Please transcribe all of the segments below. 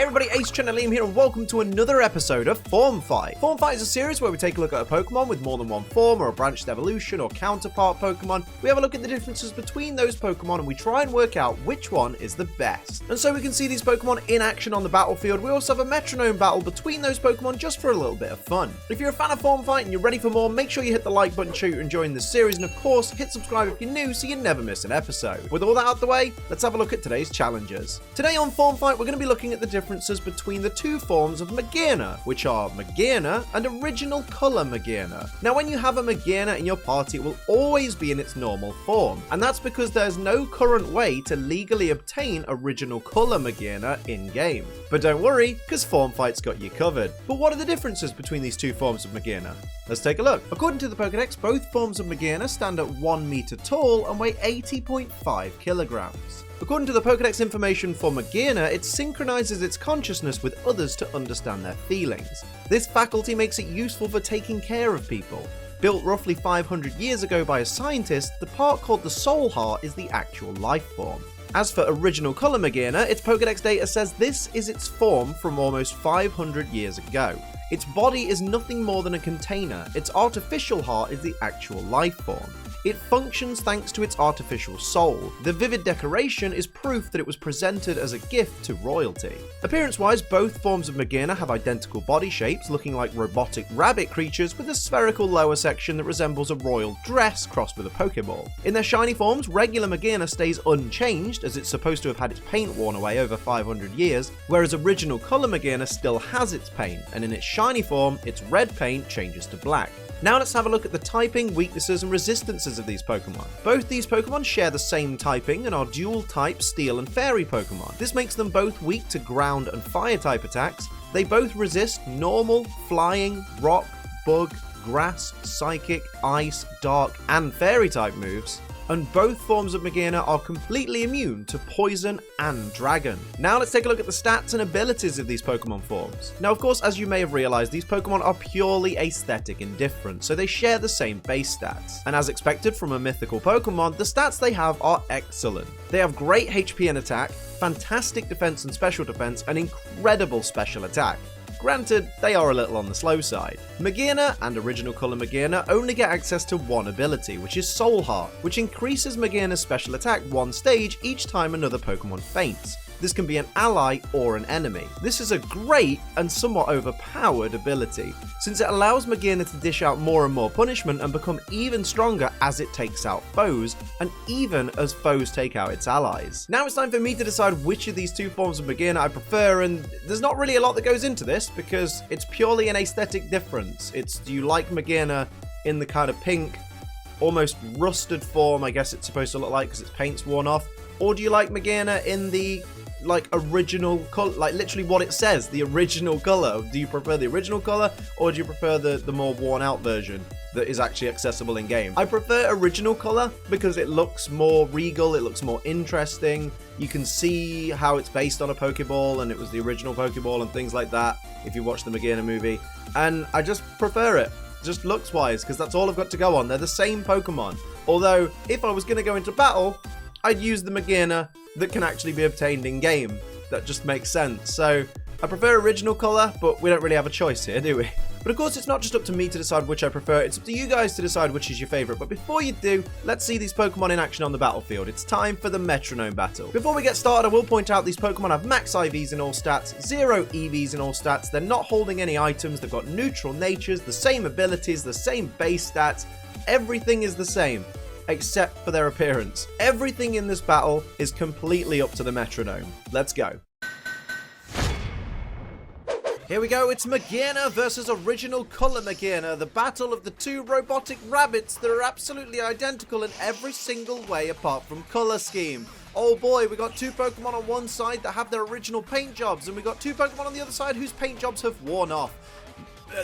everybody, Ace Channel Liam here and welcome to another episode of Form Fight. Form Fight is a series where we take a look at a Pokemon with more than one form or a branched evolution or counterpart Pokemon. We have a look at the differences between those Pokemon and we try and work out which one is the best. And so we can see these Pokemon in action on the battlefield. We also have a Metronome battle between those Pokemon just for a little bit of fun. If you're a fan of Form Fight and you're ready for more, make sure you hit the like button, show you're enjoying this series, and of course hit subscribe if you're new so you never miss an episode. With all that out of the way, let's have a look at today's challenges. Today on Form Fight we're going to be looking at the differences between the two forms of Magearna, which are Magearna and original color Magearna. Now when you have a Magearna in your party, it will always be in its normal form, and that's because there's no current way to legally obtain original color Magearna in-game. But don't worry, because Form Fight's got you covered. But what are the differences between these two forms of Magearna? Let's take a look. According to the Pokedex, both forms of Magearna stand at 1 meter tall and weigh 80.5 kilograms. According to the Pokedex information for Magearna, it synchronizes its consciousness with others to understand their feelings. This faculty makes it useful for taking care of people. Built roughly 500 years ago by a scientist, the part called the Soul Heart is the actual life form. As for original color Magearna, its Pokedex data says this is its form from almost 500 years ago. Its body is nothing more than a container. Its artificial heart is the actual life form. It functions thanks to its artificial soul. The vivid decoration is proof that it was presented as a gift to royalty. Appearance-wise, both forms of Magearna have identical body shapes, looking like robotic rabbit creatures with a spherical lower section that resembles a royal dress crossed with a Pokeball. In their shiny forms, regular Magearna stays unchanged, as it's supposed to have had its paint worn away over 500 years, whereas original color Magearna still has its paint, and in its shiny form, its red paint changes to black. Now let's have a look at the typing, weaknesses, and resistances of these Pokemon. Both these Pokemon share the same typing and are dual-type Steel and Fairy Pokemon. This makes them both weak to ground and fire-type attacks. They both resist normal, flying, rock, bug, grass, psychic, ice, dark, and fairy-type moves. And both forms of Magearna are completely immune to poison and dragon. Now let's take a look at the stats and abilities of these Pokemon forms. Now of course, as you may have realized, these Pokemon are purely aesthetic and different, so they share the same base stats. And as expected from a mythical Pokemon, the stats they have are excellent. They have great HP and attack, fantastic defense and special defense, and incredible special attack. Granted, they are a little on the slow side. Magearna and original color Magearna only get access to one ability, which is Soul Heart, which increases Magearna's special attack one stage each time another Pokemon faints. This can be an ally or an enemy. This is a great and somewhat overpowered ability, since it allows Magearna to dish out more and more punishment and become even stronger as it takes out foes, and even as foes take out its allies. Now it's time for me to decide which of these two forms of Magearna I prefer, and there's not really a lot that goes into this, because it's purely an aesthetic difference. Do you like Magearna in the kind of pink, almost rusted form, I guess it's supposed to look like because its paint's worn off, or do you like Magearna in the original color, like literally what it says, the original color? Do you prefer the original color, or do you prefer the more worn out version that is actually accessible in game? I prefer original color because it looks more regal, it looks more interesting. You can see how it's based on a Pokeball and it was the original Pokeball and things like that if you watch the Magearna movie, and I just prefer it, just looks wise, because that's all I've got to go on. They're the same Pokemon, although if I was going to go into battle, I'd use the Magearna that can actually be obtained in game. That just makes sense. So I prefer original color, but we don't really have a choice here, do we? But of course, it's not just up to me to decide which I prefer, it's up to you guys to decide which is your favorite. But before you do, let's see these Pokemon in action on the battlefield. It's time for the Metronome battle. Before we get started, I will point out these Pokemon have max IVs in all stats, 0 EVs in all stats. They're not holding any items, they've got neutral natures, the same abilities, the same base stats. Everything is the same, except for their appearance. Everything in this battle is completely up to the Metronome. Let's go. Here we go, it's Magearna versus original color Magearna, the battle of the two robotic rabbits that are absolutely identical in every single way apart from color scheme. Oh boy, we got two Pokemon on one side that have their original paint jobs, and we got two Pokemon on the other side whose paint jobs have worn off.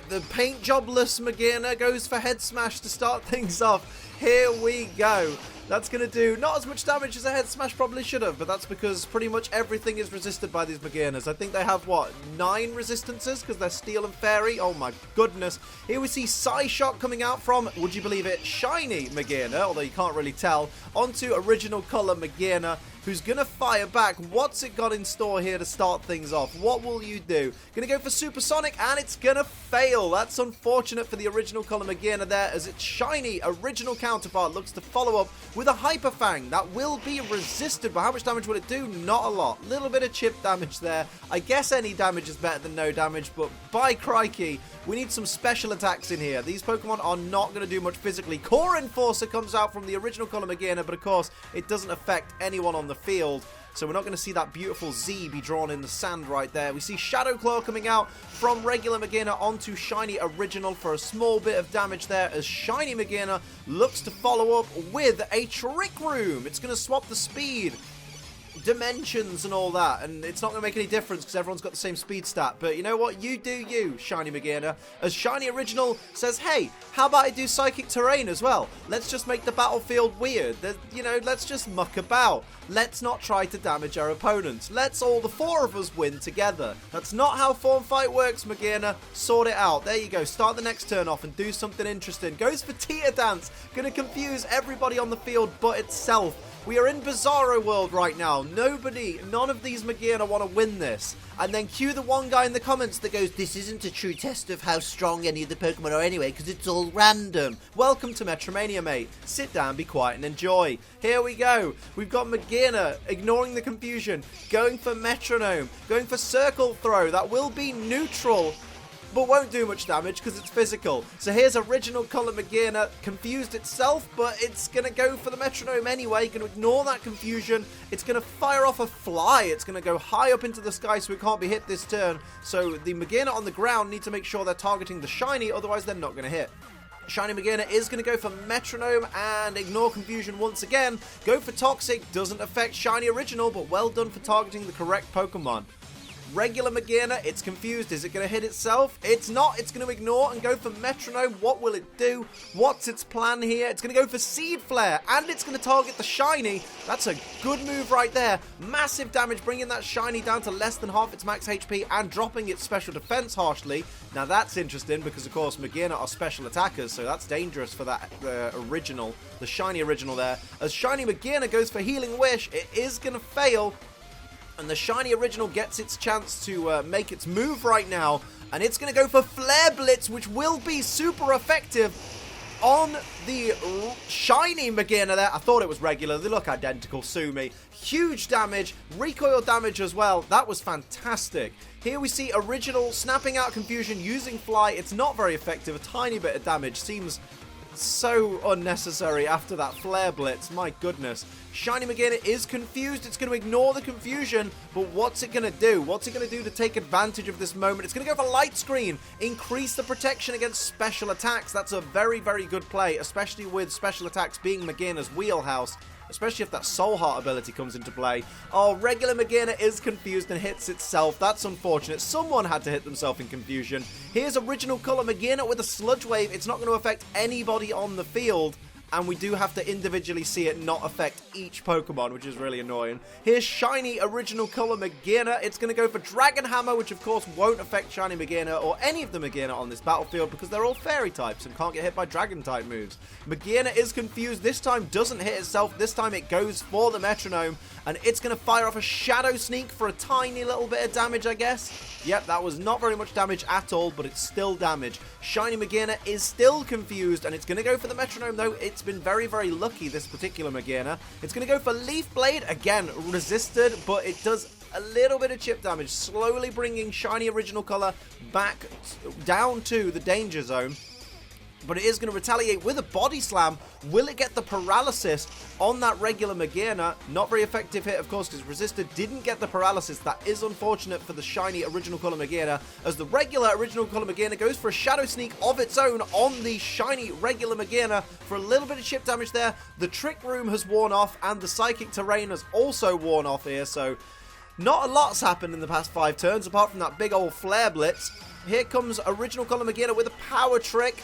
The paint jobless Magearna goes for Head Smash to start things off. Here we go. That's going to do not as much damage as a head smash probably should have, but that's because pretty much everything is resisted by these Magearnas. I think they have, what, 9 resistances because they're steel and fairy? Oh my goodness. Here we see Psyshock coming out from, would you believe it, shiny Magearna, although you can't really tell, onto original color Magearna, who's going to fire back. What's it got in store here to start things off? What will you do? Going to go for Supersonic, and it's going to fail. That's unfortunate for the original color Magearna there, as its shiny original counterpart looks to follow up with a Hyper Fang. That will be resisted, but how much damage will it do? Not a lot. Little bit of chip damage there. I guess any damage is better than no damage, but by crikey, we need some special attacks in here. These Pokemon are not going to do much physically. Core Enforcer comes out from the original color Magearna, but of course, it doesn't affect anyone on the field. So we're not going to see that beautiful Z be drawn in the sand right there. We see Shadow Claw coming out from regular Magearna onto Shiny Original for a small bit of damage there, as Shiny Magearna looks to follow up with a Trick Room. It's going to swap the speed, dimensions and all that, and it's not going to make any difference because everyone's got the same speed stat. But you know what? You do you, Shiny Magearna. As Shiny Original says, hey, how about I do Psychic Terrain as well? Let's just make the battlefield weird. You know, let's just muck about. Let's not try to damage our opponents. Let's all the 4 of us win together. That's not how Form Fight works, Magearna. Sort it out. There you go. Start the next turn off and do something interesting. Goes for Teeter Dance. Gonna confuse everybody on the field but itself. We are in Bizarro World right now. None of these Magearna want to win this. And then cue the one guy in the comments that goes, this isn't a true test of how strong any of the Pokemon are anyway, because it's all random. Welcome to Metromania, mate. Sit down, be quiet, and enjoy. Here we go. We've got Magearna ignoring the confusion, going for Metronome, going for Circle Throw. That will be neutral, but won't do much damage because it's physical. So here's original color Magearna, confused itself, but it's going to go for the Metronome anyway. Going to ignore that confusion. It's going to fire off a Fly. It's going to go high up into the sky so it can't be hit this turn. So the Magearna on the ground need to make sure they're targeting the shiny, otherwise they're not going to hit. Shiny Magearna is going to go for Metronome and ignore confusion once again. Go for Toxic, doesn't affect Shiny Original, but well done for targeting the correct Pokemon. Regular Magearna, it's confused. Is it going to hit itself? It's not. It's going to ignore and go for Metronome. What will it do? What's its plan here? It's going to go for Seed Flare, and it's going to target the shiny. That's a good move right there. Massive damage, bringing that shiny down to less than half its max HP and dropping its special defense harshly. Now that's interesting because, of course, Magearna are special attackers, so that's dangerous for that original, the shiny original there. As Shiny Magearna goes for Healing Wish, it is going to fail. And the Shiny Original gets its chance to make its move right now. And it's going to go for Flare Blitz, which will be super effective on the Shiny Magearna there. I thought it was regular. They look identical. Sue me. Huge damage. Recoil damage as well. That was fantastic. Here we see Original snapping out confusion using Fly. It's not very effective. A tiny bit of damage. Seems so unnecessary after that Flare Blitz. My goodness. Shiny Magearna is confused. It's going to ignore the confusion, but what's it going to do? What's it going to do to take advantage of this moment? It's going to go for Light Screen. Increase the protection against special attacks. That's a very, very good play, especially with special attacks being Magearna's wheelhouse. Especially if that Soul Heart ability comes into play. Oh, regular Magearna is confused and hits itself. That's unfortunate. Someone had to hit themselves in confusion. Here's original color Magearna with a Sludge Wave. It's not going to affect anybody on the field. And we do have to individually see it not affect each Pokemon, which is really annoying. Here's Shiny Original Color Magearna. It's going to go for Dragon Hammer, which of course won't affect Shiny Magearna or any of the Magearna on this battlefield because they're all Fairy types and can't get hit by Dragon type moves. Magearna is confused. This time doesn't hit itself. This time it goes for the Metronome. And it's going to fire off a Shadow Sneak for a tiny little bit of damage, I guess. Yep, that was not very much damage at all, but it's still damage. Shiny Magearna is still confused, and it's going to go for the Metronome, though. It's been very, very lucky, this particular Magearna. It's going to go for Leaf Blade. Again, resisted, but it does a little bit of chip damage, slowly bringing Shiny Original Color back down to the danger zone. But it is going to retaliate with a Body Slam. Will it get the paralysis on that regular Magearna? Not very effective hit, of course, because resisted. Didn't get the paralysis. That is unfortunate for the Shiny Original Color Magearna, as the regular Original Color Magearna goes for a Shadow Sneak of its own on the Shiny regular Magearna for a little bit of chip damage there. The Trick Room has worn off, and the Psychic Terrain has also worn off here, so not a lot's happened in the past 5 turns, apart from that big old Flare Blitz. Here comes Original Color Magearna with a Power Trick.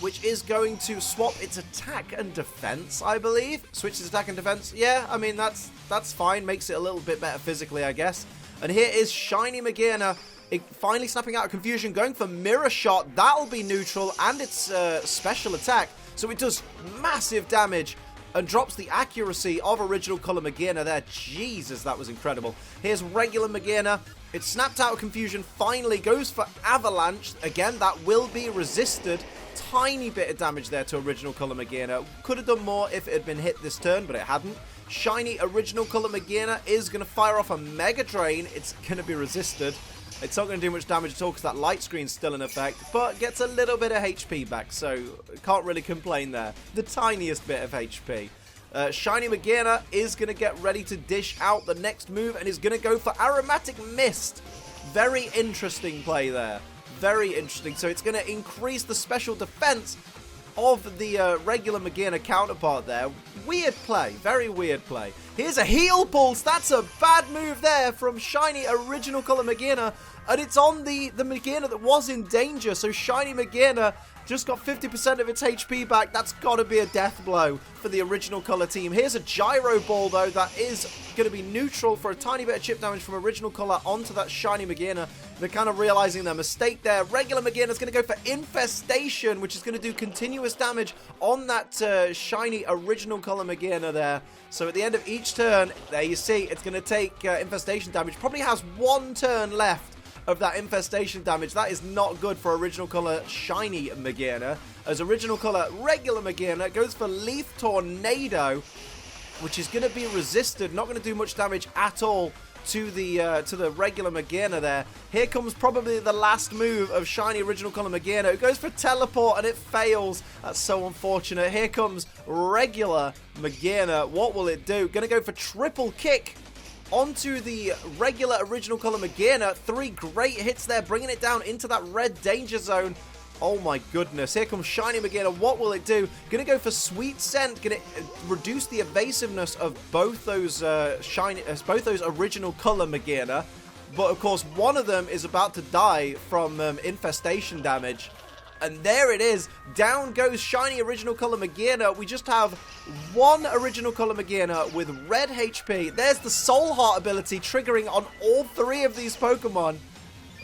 which is going to swap its attack and defense, I believe. Switches attack and defense. Yeah, I mean, that's fine. Makes it a little bit better physically, I guess. And here is Shiny Magearna. It finally snapping out of confusion, going for Mirror Shot. That'll be neutral, and its special attack. So it does massive damage and drops the accuracy of original color Magearna there. Jesus, that was incredible. Here's regular Magearna. It snapped out of confusion, finally goes for Avalanche. Again, that will be resisted. Tiny bit of damage there to original color Magearna. Could have done more if it had been hit this turn, but it hadn't. Shiny original color Magearna is going to fire off a Mega Drain. It's going to be resisted. It's not going to do much damage at all because that light screen's still in effect, but gets a little bit of HP back, so can't really complain there. The tiniest bit of HP. Shiny Magearna is going to get ready to dish out the next move and is going to go for Aromatic Mist. Very interesting play there. Very interesting. So it's going to increase the special defense of the regular Magearna counterpart there. Weird play. Very weird play. Here's a Heal Pulse. That's a bad move there from Shiny original color Magearna. And it's on the Magearna that was in danger. So Shiny Magearna just got 50% of its HP back. That's got to be a death blow for the original color team. Here's a Gyro Ball, though, that is going to be neutral for a tiny bit of chip damage from original color onto that Shiny Magearna. They're kind of realizing their mistake there. Regular Magearna is going to go for Infestation, which is going to do continuous damage on that Shiny original color Magearna there. So at the end of each turn, there you see, it's going to take Infestation damage. Probably has one turn left of that Infestation damage. That is not good for original color Shiny Magearna. As original color regular Magearna goes for Leaf Tornado, which is going to be resisted, not going to do much damage at all to the regular Magearna there. Here comes probably the last move of Shiny original color Magearna. It goes for Teleport and it fails. That's so unfortunate. Here comes regular Magearna. What will it do? Going to go for Triple Kick onto the regular original color Magearna. 3 great hits there, bringing it down into that red danger zone. Oh my goodness. Here comes Shiny Magearna. What will it do? Gonna go for Sweet Scent. Gonna reduce the evasiveness of both those original color Magearna. But of course, one of them is about to die from infestation damage. And there it is. Down goes Shiny original color Magearna. We just have one original color Magearna with red HP. There's the Soul Heart ability triggering on all 3 of these Pokemon.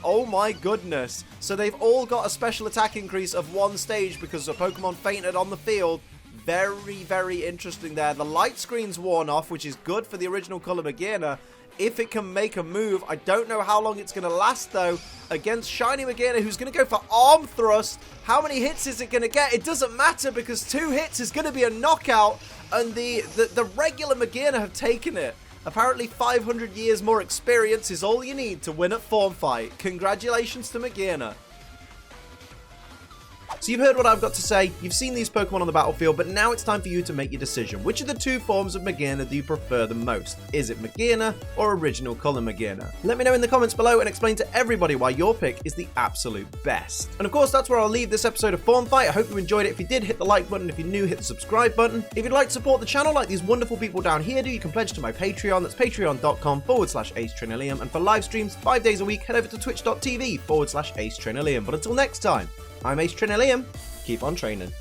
Oh my goodness. So they've all got a special attack increase of 1 stage because a Pokemon fainted on the field. Very, very interesting there. The light screen's worn off, which is good for the original color Magearna. If it can make a move, I don't know how long it's going to last, though, against Shiny Magearna, who's going to go for Arm Thrust. How many hits is it going to get? It doesn't matter, because 2 hits is going to be a knockout, and the regular Magearna have taken it. Apparently 500 years more experience is all you need to win at Form Fight. Congratulations to Magearna. So you've heard what I've got to say, you've seen these Pokemon on the battlefield, but now it's time for you to make your decision. Which of the 2 forms of Magearna do you prefer the most? Is it Magearna or original color Magearna? Let me know in the comments below and explain to everybody why your pick is the absolute best. And of course, that's where I'll leave this episode of Form Fight. I hope you enjoyed it. If you did, hit the like button. If you're new, hit the subscribe button. If you'd like to support the channel like these wonderful people down here do, you can pledge to my Patreon. That's patreon.com/AceTrinilium. And for live streams 5 days a week, head over to twitch.tv/AceTrinilium. But until next time, I'm Ace Trinilium. Keep on training.